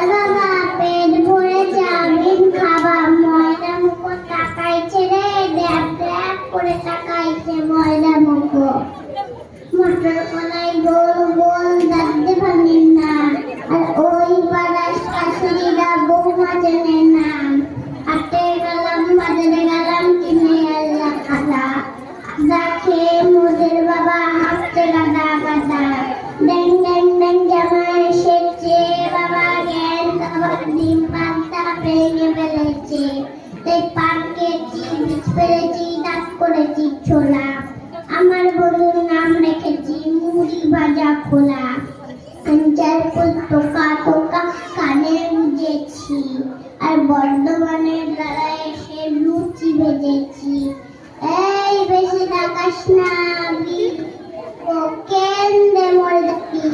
বাবা পেট ভরে চাউমিন খাবা, ময়দা মুখো তাকাইছে রে, ড্যাব ড্যাব করে তাকাইছে ময়দা মুখো। মটর কলাই গোল গোল দাঁতে ভাঙেন না, আর ওই পাড়ার শাশুড়িরা বৌমা চেনে না। হাটে গেলাম বাজারে গেলাম কিনে আল্লাহ খাদা, খাদা খেয়ে মোদের বাবা হাঁটতে গাদা গাদা। ড্যাং ড্যাং ড্যাং জামা এসেছে, বাবা জ্ঞান খাবার ডিম পান্তা ভেঙে ফেলেছে। তাই পার্কে চিপস ফেলেছি, দাঁত করেছি ছোলা। আমার বন্ধুর নাম রেখেছি মুড়ি ভাজা খোলা। পঞ্চায়েত টোকা টোকা কানে গুজেছি, আর বর্ধমানের দ্বারা এসে লুচি ভেজেছি। এই বেশি তাকাস না, কেন দে মরে যাবি।